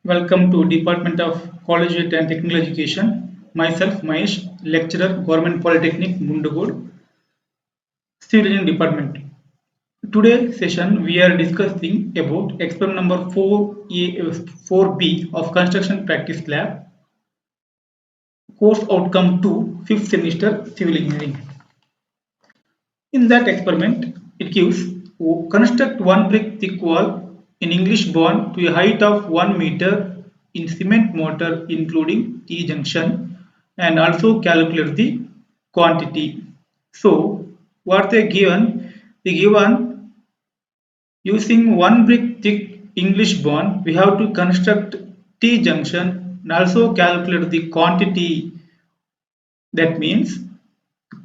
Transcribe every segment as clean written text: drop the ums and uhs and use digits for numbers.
Welcome to Department of Collegiate and Technical Education. Myself, Mahesh, lecturer, Government Polytechnic, Mundugur, Civil Engineering Department. Today's session we are discussing about experiment number 4B of Construction Practice Lab, course outcome 2, 5th semester Civil Engineering. In that experiment, it gives construct one brick thick wall in English bond to a height of 1 meter in cement mortar including T junction and also calculate the quantity. So what they given? They given using one brick thick English bond we have to construct T junction and also calculate the quantity, that means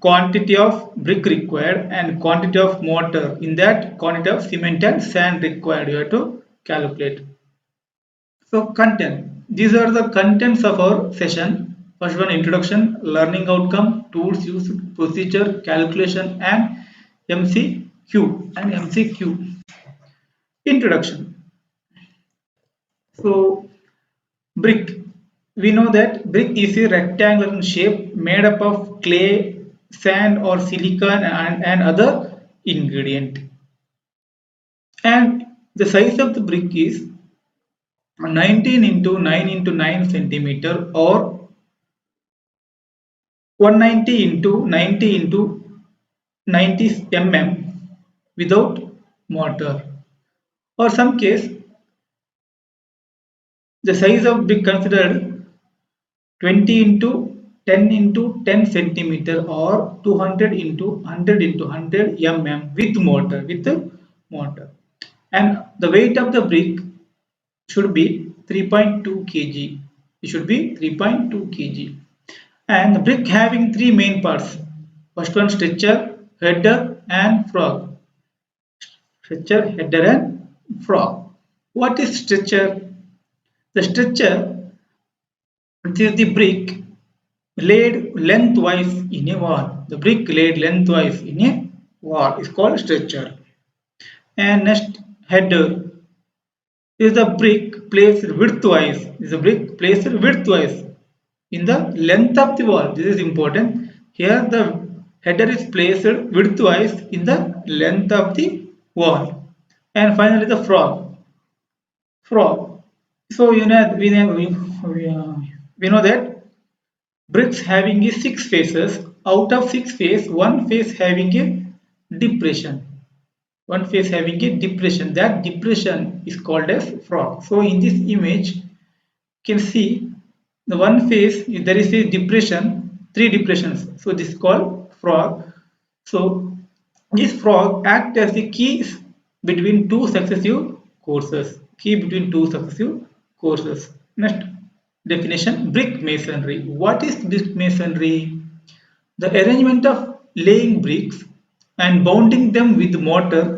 quantity of brick required and quantity of mortar. In that, quantity of cement and sand required you have to calculate. So content, these are the contents of our session. First one, introduction, learning outcome, tools used, procedure, calculation, and MCQ. Introduction. So brick, we know that brick is a rectangular in shape made up of clay, sand or silicon and other ingredient. And the size of the brick is 19 into 9 into 9 centimeter or 190 into 90 into 90 mm without mortar. Or some case, the size of brick considered 20 into 10 into 10 centimeter or 200 into 100 into 100 mm with mortar. And the weight of the brick should be 3.2 kg. It should be 3.2 kg. And the brick having three main parts. First one, stretcher, header and frog. Stretcher, header and frog. What is stretcher? The stretcher, it is the brick laid lengthwise in a wall. The brick laid lengthwise in a wall is called stretcher. And next, header is the brick placed widthwise. Is the brick placed widthwise in the length of the wall. This is important. Here the header is placed widthwise in the length of the wall. And finally the frog. Frog. So we know that bricks having a six faces. Out of six faces, one face having a depression. One face having a depression. That depression is called as frog. So in this image, you can see the one face there is a depression, three depressions. So this is called frog. So this frog acts as the key between two successive courses. Key between two successive courses. Next definition: brick masonry. What is brick masonry? The arrangement of laying bricks and bounding them with mortar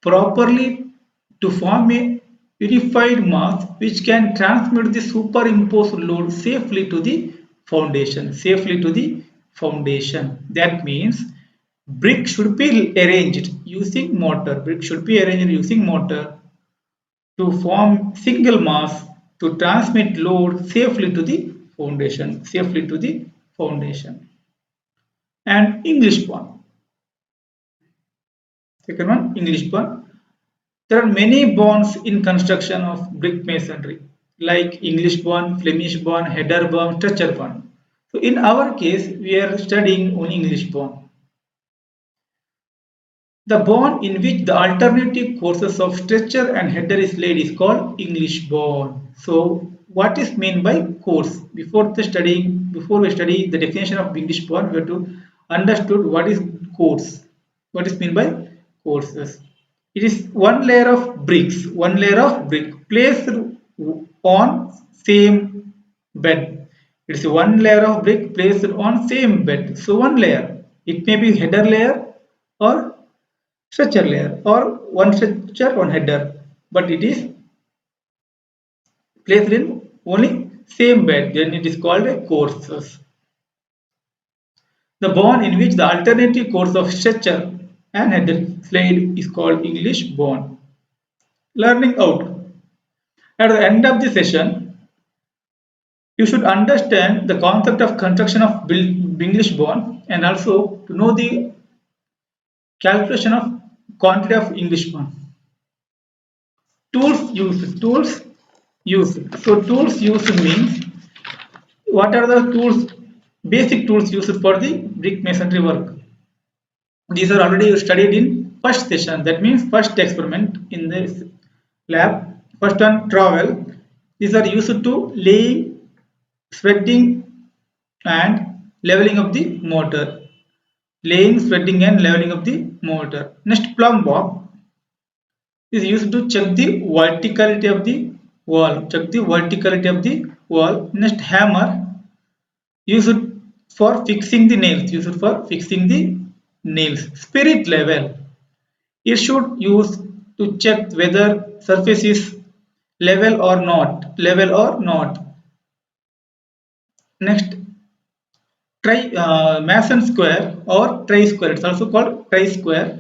properly to form a unified mass which can transmit the superimposed load safely to the foundation. That means brick should be arranged using mortar. Brick should be arranged using mortar to form single mass to transmit load safely to the foundation. And English bond. Second one, English bond. There are many bonds in construction of brick masonry, like English bond, Flemish bond, header bond, stretcher bond. So in our case, we are studying only English bond. The bond in which the alternative courses of stretcher and header is laid is called English bond. So what is meant by course? Before we study the definition of English bond, we have to understood what is course. What is meant by courses? It is one layer of brick placed on same bed. It is one layer of brick placed on same bed. So one layer. It may be header layer or stretcher layer or one stretcher, one header. But it is placed in only same bed. Then it is called a courses. The bond in which the alternative course of stretcher and header laid is called English bond. Learning outcome. At the end of the session, you should understand the concept of construction of English bond and also to know the calculation of quantity of English bond. Tools used. So tools used means what are the tools, basic tools used for the brick masonry work. These are already studied in first session. That means first experiment in this lab. First one, trowel. These are used to laying, spreading and leveling of the mortar. Laying, spreading and leveling of the mortar. Next, plumb bob is used to check the verticality of the wall. Check the verticality of the wall. Next, hammer used for fixing the nails. Used for fixing the nails. Spirit level. It should use to check whether surface is level or not. Level or not. Next, Mason square or tri-square. It's also called tri-square.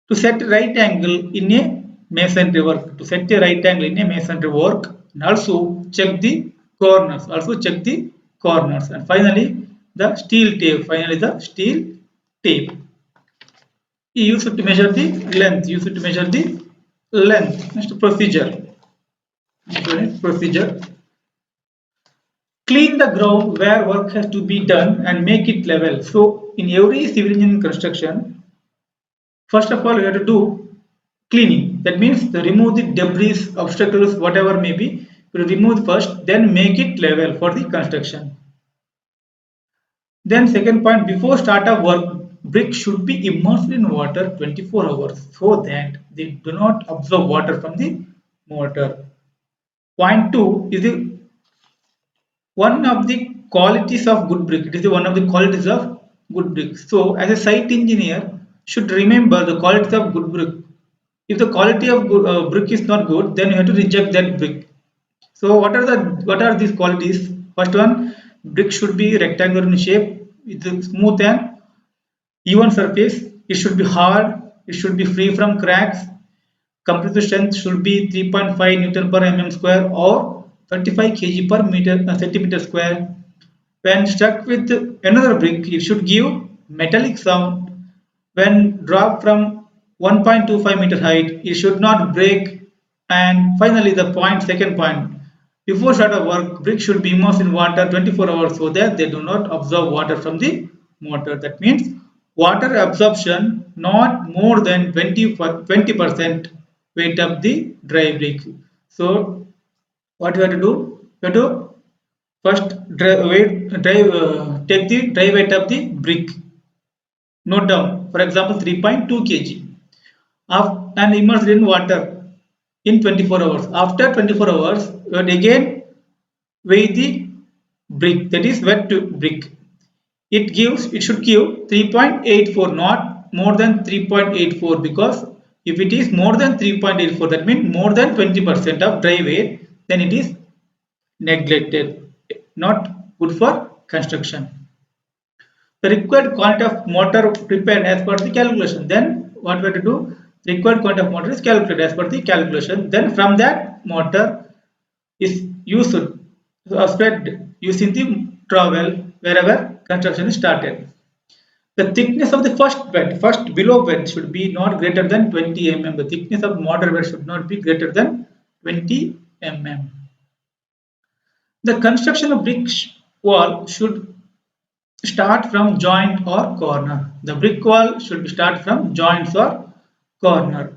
To set right angle in a masonry work. To set a right angle in a masonry work. And also check the corners. Also check the corners. And finally, the steel tape. Finally, the steel tape. He used to measure the length. Used to measure the length. Next, procedure. Procedure. Clean the ground where work has to be done and make it level. So in every civil engineering construction, first of all you have to do cleaning. That means to remove the debris, obstacles, whatever may be, you remove first, then make it level for the construction. Then second point, before start of work, brick should be immersed in water 24 hours so that they do not absorb water from the mortar. Point 2 is the one of the qualities of good brick. It is one of the qualities of good brick. So as a site engineer should remember the qualities of good brick. If the quality of brick is not good, then you have to reject that brick. So what are these qualities? First one, brick should be rectangular in shape with a smooth and even surface. It should be hard. It should be free from cracks. Compressive strength should be 3.5 Newton per mm square or 35 kg per centimeter square. When struck with another brick, it should give metallic sound. When dropped from 1.25 meter height, it should not break. And finally, second point, before start of work, bricks should be immersed in water 24 hours so that they do not absorb water from the mortar. That means water absorption not more than 20% weight of the dry brick. So what we have to do? We have to first take the dry weight of the brick. Note down, for example, 3.2 kg and immerse in water in 24 hours. After 24 hours, we have to again weigh the brick, that is wet brick. It should give 3.84, not more than 3.84, because if it is more than 3.84, that means more than 20% of dry weight, then it is neglected, not good for construction. The required quantity of mortar prepared as per the calculation. Then what we have to do? The required quantity of mortar is calculated as per the calculation. Then from that mortar is used spread using the trowel wherever construction is started. The thickness of the first below bed should be not greater than 20 mm. The thickness of mortar bed should not be greater than 20 mm. The construction of brick wall should start from joint or corner. The brick wall should start from joints or corner.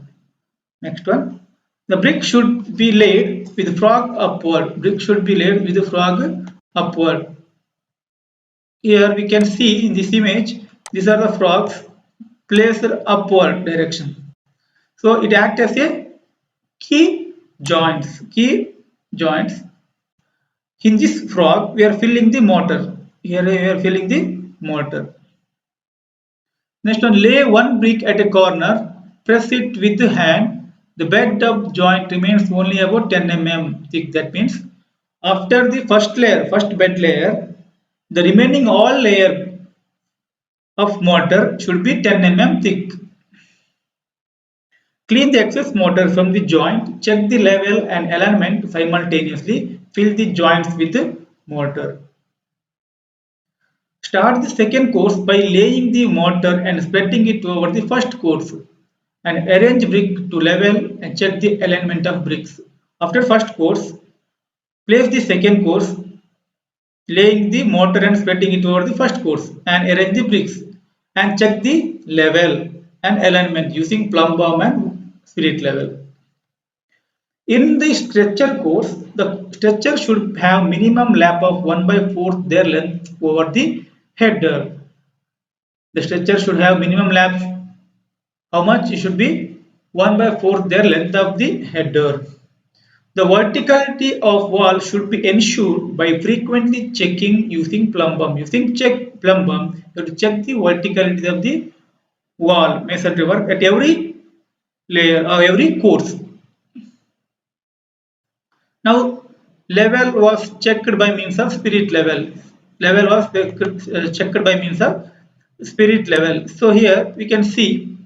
Next one. The brick should be laid with frog upward. Brick should be laid with the frog upward. Here we can see in this image, these are the frogs placed upward direction. So it acts as a key joints. Key joints. In this frog, we are filling the mortar. Here we are filling the mortar. Next one, lay one brick at a corner, press it with the hand. The bed of joint remains only about 10 mm thick. That means after the first bed layer, the remaining all layer of mortar should be 10 mm thick. Clean the excess mortar from the joint, check the level and alignment simultaneously, fill the joints with mortar. Start the second course by laying the mortar and spreading it over the first course and arrange brick to level and check the alignment of bricks. After first course, place the second course, laying the mortar and spreading it over the first course and arrange the bricks and check the level and alignment using plumb bob and spirit level. In the stretcher course, the stretcher should have minimum lap of 1 by 4th their length over the header. The stretcher should have minimum lap. How much? It should be 1 by 4th their length of the header. The verticality of wall should be ensured by frequently checking using plumb bob. Using check plumb bob, you have to check the verticality of the wall masonry work at every layer or every course. Now, level was checked by means of spirit level. Level was checked by means of spirit level. So here we can see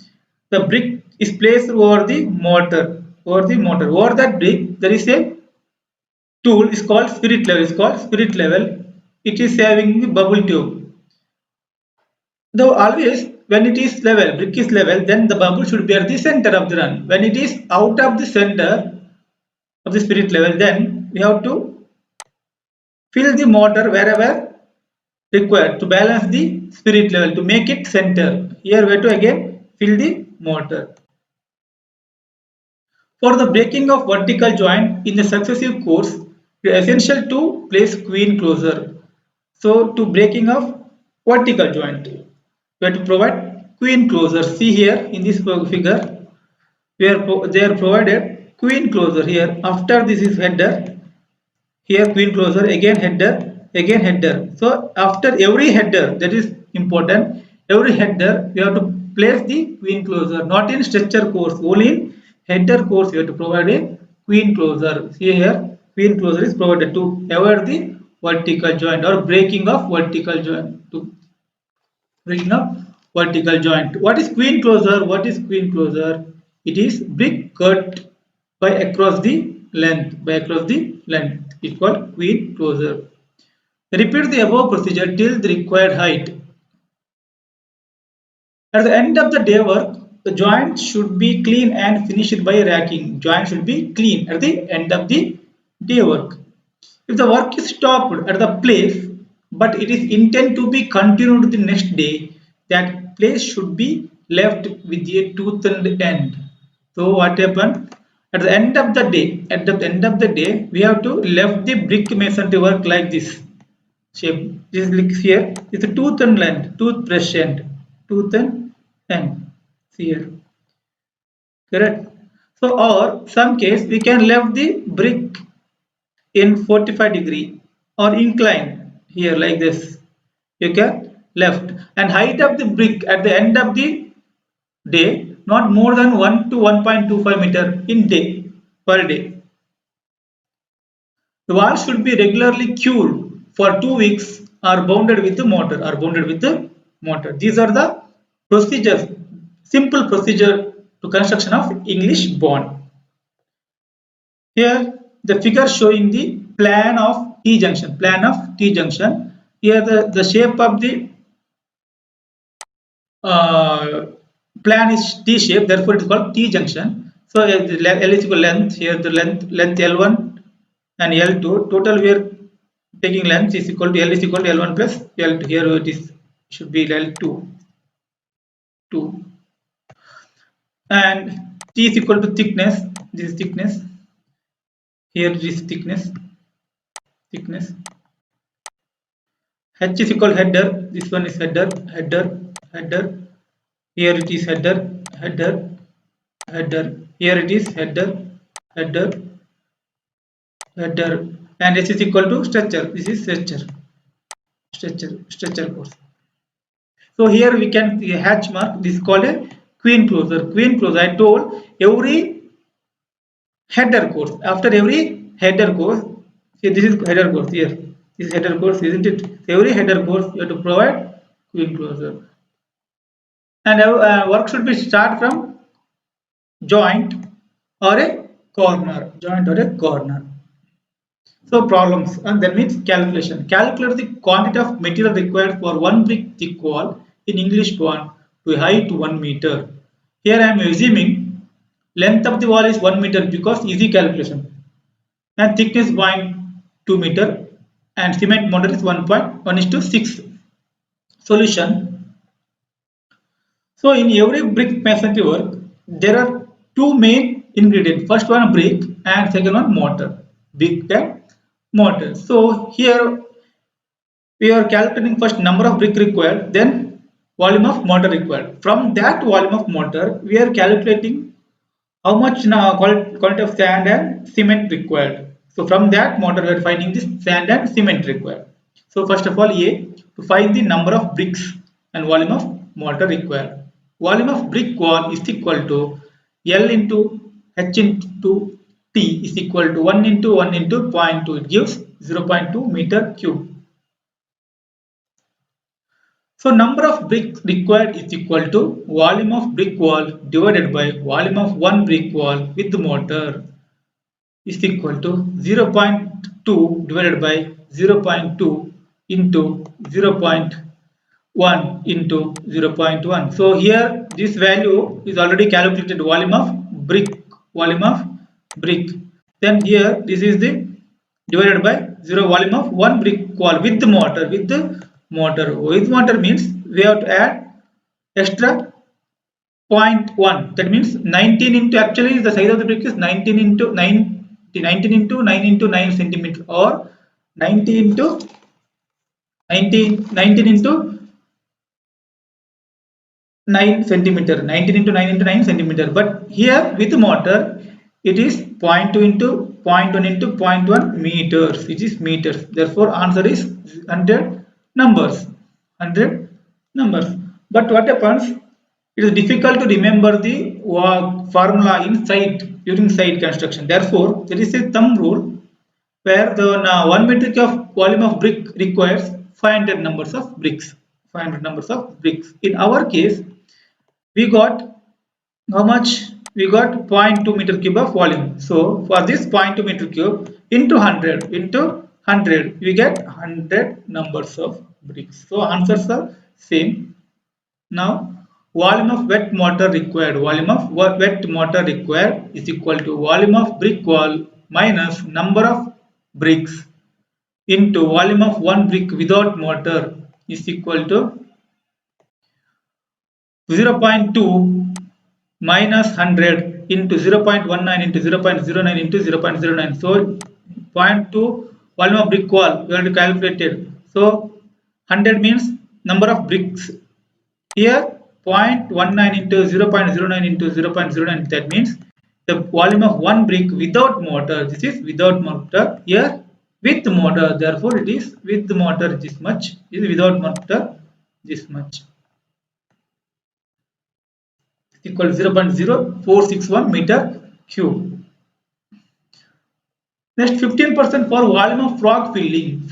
the brick is placed over the mortar. Over that brick, there is a tool. Is called spirit level. It's called spirit level. It is having the bubble tube. Though always when it is level, brick is level, then the bubble should be at the center of the run. When it is out of the center of the spirit level, then we have to fill the mortar wherever required to balance the spirit level to make it center. Here we have to again fill the mortar. For the breaking of vertical joint in the successive course, it is essential to place queen closer. So to breaking of vertical joint, we have to provide queen closer. See here in this figure, they are provided queen closer here. After this is header, here queen closer, again header. So after every header, that is important, every header we have to place the queen closer, not in stretcher course, only in header course you have to provide a queen closer. See here queen closer is provided to avoid the vertical joint or breaking of vertical joint, to breaking of vertical joint. What is queen closer? What is queen closer? It is brick cut by across the length. By across the length, it's called queen closer. Repeat the above procedure till the required height. At the end of the day work, the joint should be clean and finished by racking. Joint should be clean at the end of the day work. If the work is stopped at the place, but it is intended to be continued the next day, that place should be left with a toothed end. So what happened? At the end of the day, we have to left the brick masonry work like this shape. This is here. It's a tooth and end, toothbrush end, tooth and end. See here. Correct. So or some case we can left the brick in 45-degree or incline here like this. You can left and height of the brick at the end of the day not more than 1 to 1.25 meter in day per day. The wall should be regularly cured for 2 weeks or bounded with the mortar. These are the procedures, simple procedure to construction of English bond. Here the figure showing the plan of T junction. Here the shape of the plan is T shape, therefore it is called T junction. So the L is equal length, here the length L1 and L2, total we are taking length is equal to L is equal to L1 plus L2. Here it is should be L2 2 and T is equal to thickness. This is thickness. Here it is thickness. H is equal to header. This one is header. Here it is header. Here it is header. And H is equal to stretcher. This is stretcher course. So here we can see a hatch mark. This is called a queen closer. I told every header course. After every header course, see this is header course here. This is header course, isn't it? So every header course you have to provide queen closer. And work should be start from joint or a corner. Joint or a corner. So problems and then means calculation. Calculate the quantity of material required for one brick thick wall in English font to height 1 meter. Here I am assuming length of the wall is 1 meter because easy calculation and thickness 0.2 meter and cement mortar is 1.1:6. Solution. So in every brick masonry work there are two main ingredients. First one brick and second one mortar. Brick and mortar. So here we are calculating first number of brick required, then volume of mortar required. From that volume of mortar, we are calculating how much quantity of sand and cement required. So from that mortar, we are finding this sand and cement required. So first of all, A, to find the number of bricks and volume of mortar required. Volume of brick wall is equal to L into H into T is equal to 1 into 1 into 0.2. It gives 0.2 meter cube. So number of bricks required is equal to volume of brick wall divided by volume of one brick wall with mortar is equal to 0.2 divided by 0.2 into 0.1 into 0.1. So here this value is already calculated volume of brick. Then here this is the divided by 0 volume of one brick wall with the mortar means we have to add extra 0.1. That means 19 into, actually the size of the brick is 19 into 9 into 9 centimeter or 90 into 19 into 9 centimeter, 19 into 9 into 9 centimeter. But here with the mortar it is 0.2 into 0.1 into 0.1 meters. It is meters. Therefore answer is 100 numbers. But what happens? It is difficult to remember the formula in site during site construction. Therefore, there is a thumb rule where the 1 metric of volume of brick requires 500 numbers of bricks. 500 numbers of bricks. In our case, we got how much? We got 0.2 meter cube of volume. So for this 0.2 meter cube into 100 we get 100 numbers of bricks. So answers are same. Now volume of wet mortar required. Volume of wet mortar required is equal to volume of brick wall minus number of bricks into volume of one brick without mortar is equal to 0.2 minus 100 into 0.19 into 0.09 into 0.09. So 0.2 volume of brick wall we have to calculate it. So 100 means number of bricks. Here 0.19 into 0.09 into 0.09, that means the volume of one brick without mortar. This is without mortar. Here with mortar, therefore it is with mortar this much, is without mortar this much, equal to 0.0461 meter cube. Next 15% for volume of frog filling.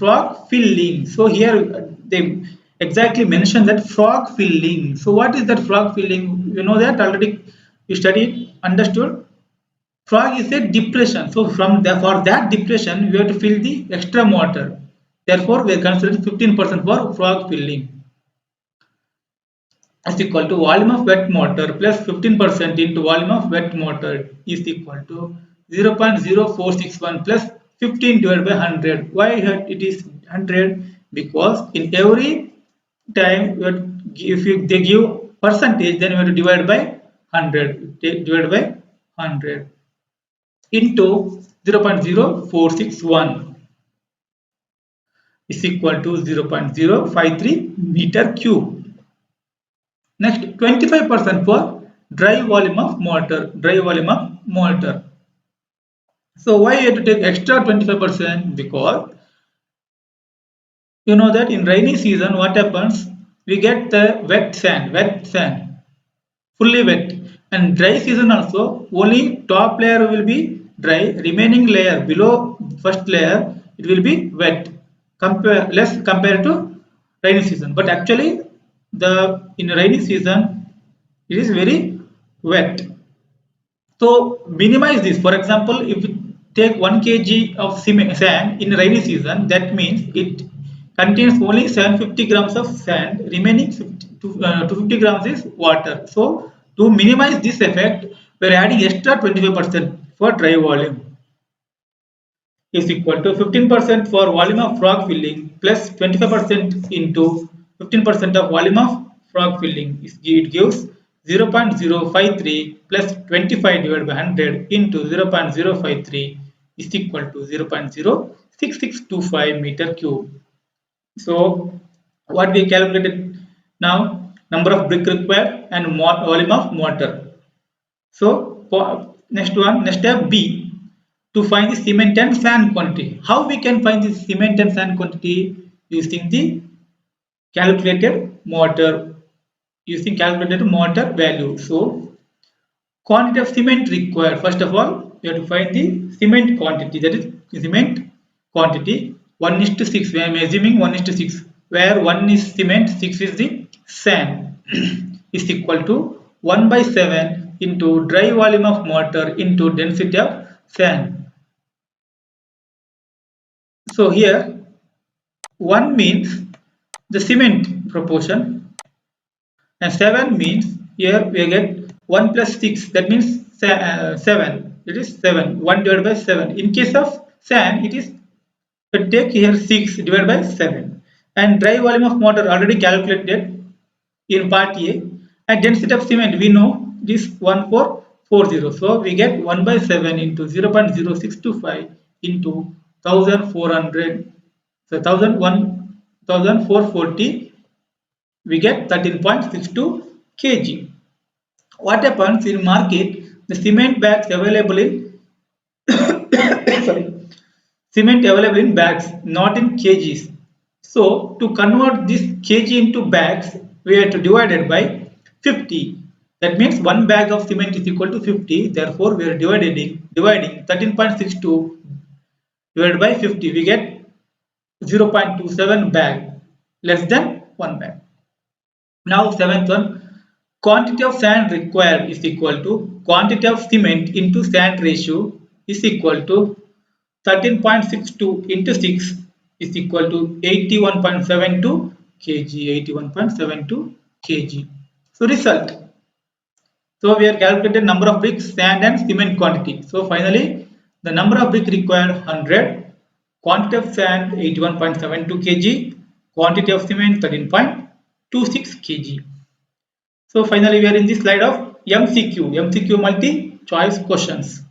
So here they exactly mention that frog filling. So what is that frog filling? You know that already you studied, understood. Frog is a depression. So from for that depression we have to fill the extra mortar. Therefore we are considering 15% for frog filling is equal to volume of wet mortar plus 15% into volume of wet mortar is equal to 0.0461 plus 15 divided by 100. Why it is 100? Because in every time if they give percentage, then you have to divide by 100. Divide by 100 into 0.0461 is equal to 0.053 meter cube. Next 25% for dry volume of mortar. So why you have to take extra 25%? Because you know that in rainy season what happens? We get the wet sand, fully wet, and dry season also only top layer will be dry, remaining layer below first layer it will be wet, less compared to rainy season. But actually in rainy season it is very wet. So minimize this. For example, if you take 1 kg of sand in rainy season, that means it contains only 750 grams of sand. Remaining 250 grams is water. So to minimize this effect, we are adding extra 25% for dry volume is equal to 15% for volume of frog filling plus 25% into 15% of volume of frog filling. It gives 0.053 plus 25 divided by 100 into 0.053 is equal to 0.06625 meter cube. So what we calculated now, number of brick required and volume of mortar. So for next step B, to find the cement and sand quantity. How we can find the cement and sand quantity? Using the calculated mortar, value. So quantity of cement required. First of all, we have to find the cement quantity. That is cement quantity 1 is to 6. We are assuming 1 is to 6, where 1 is cement, 6 is the sand is equal to 1 by 7 into dry volume of mortar into density of sand. So here 1 means the cement proportion and 7 means here we get 1 plus 6, that means 7. It is 7, 1 divided by 7. In case of sand, it is, but take here 6 divided by 7. And dry volume of mortar already calculated in part A. And density of cement, we know this 1440. So we get 1 by 7 into 0.0625 into 1400. So 1440, we get 13.62 kg. What happens in market? The cement bags available in sorry, cement available in bags, not in kgs. So to convert this kg into bags, we have to divide it by 50. That means 1 bag of cement is equal to 50. Therefore, we are dividing 13.62 divided by 50. We get 0.27 bag, less than 1 bag. Now seventh one, quantity of sand required is equal to quantity of cement into sand ratio is equal to 13.62 into 6 is equal to 81.72 kg, 81.72 kg. So result. So we are calculated number of bricks, sand and cement quantity. So finally the number of brick required 100, quantity of sand 81.72 kg, quantity of cement 13.26 kg. So finally we are in the slide of MCQ multi choice questions.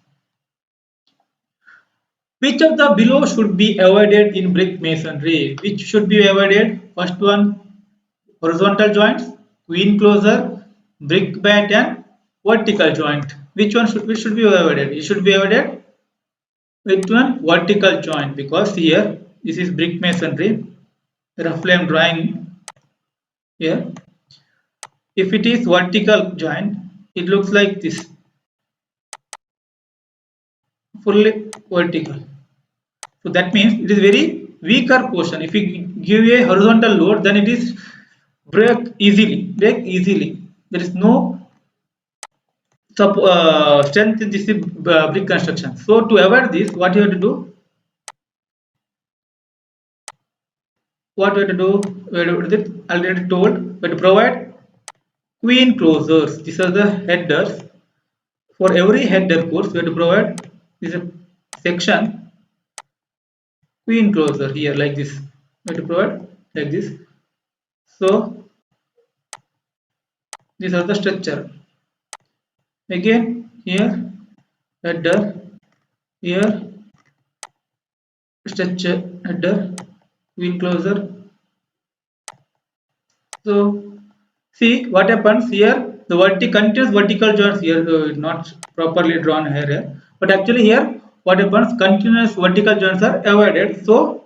Which of the below should be avoided in brick masonry? Which should be avoided? First one, horizontal joints, queen closer, brick bat and vertical joint. Which should be avoided? It should be avoided with one vertical joint, because here this is brick masonry. Roughly I am drawing here. If it is vertical joint, it looks like this, fully vertical. So that means it is very weaker portion. If we give a horizontal load, then it is break easily. There is no strength in this brick construction. So to avoid this, what you have to do? What we have to do? We have to, already told, we have to provide queen closures. These are the headers. For every header course, we have to provide this section queen closer here like this. We have to provide like this. So these are the structure. Again here header, here structure, header, queen closer. So see what happens here. The continuous vertical joints here not properly drawn here, but actually here what happens? Continuous vertical joints are avoided, so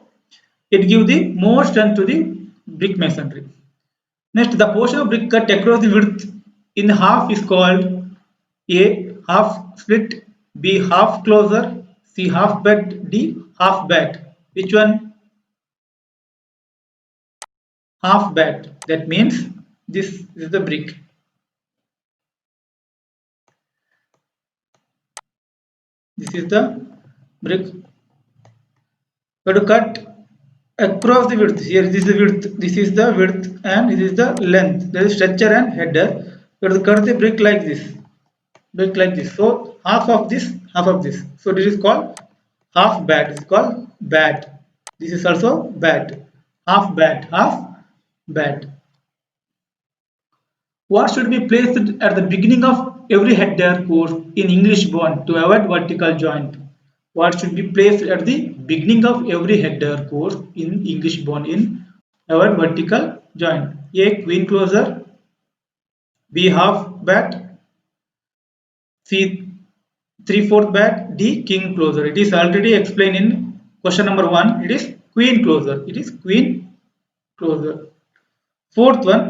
it gives the more strength to the brick masonry. Next, the portion of brick cut across the width in half is called A. Half split, B. Half closer, C. Half bed, D. Half bed. Which one? Half bed. That means this is the brick. This is the brick. We have to cut across the width. Here this is the width, this is the width, and this is the length. There is stretcher and header. We have to cut the brick like this. Brick like this. So half of this, half of this. So this is called half bat. It's called bat. This is also bat. Half bat. Half bat. What should be placed at the beginning of every header course in English bond to avoid vertical joint? What should be placed at the beginning of every header course in English bond in avoid vertical joint? A. Queen closer. B. Half bat. C. 3/4 bat. D. King closer. It is already explained in question number 1. It is queen closer. It is queen closer. Fourth one.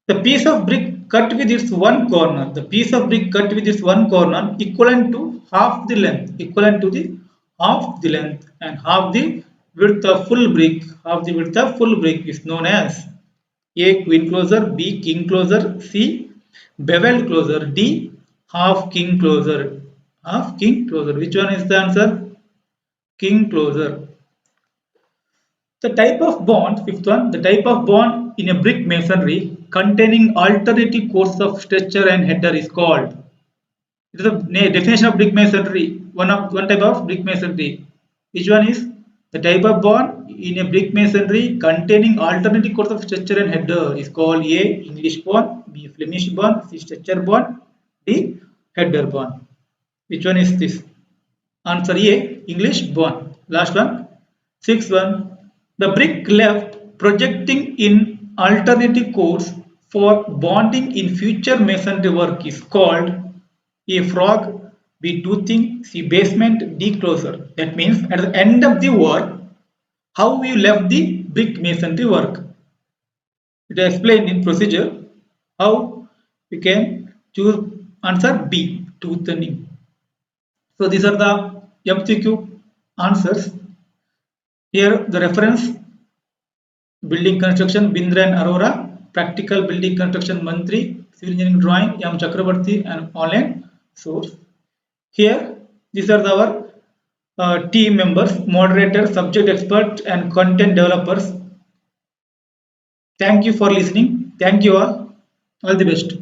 The piece of brick cut with its one corner, the piece of brick cut with its one corner equivalent to half the length, equivalent to the half the length and half the width of full brick, half the width of full brick is known as A. Queen closer, B. King closer, C. Beveled closer, D. Half king closer. Half king closer. Which one is the answer? King closer. The type of bond, fifth one, the type of bond in a brick masonry containing alternative courses of structure and header is called. It is the definition of brick masonry. One type of brick masonry. Which one is the type of bond in a brick masonry containing alternative courses of structure and header is called A. English bond, B. Flemish bond, C. Structure bond, D. Header bond. Which one is this? Answer A. English bond. Last one. Sixth one. The brick left projecting in alternative course for bonding in future masonry work is called A. Frog, B. Toothing, C. Basement, D. Closer. That means at the end of the work, how you left the brick masonry work. It is explained in procedure how we can choose answer B. Toothing. So these are the MCQ answers. Here the reference building construction Bindra and Arora, practical building construction Mantri, civil engineering drawing M. Chakrabarti and online source. Here these are our team members, moderators, subject experts and content developers. Thank you for listening. Thank you all. All the best.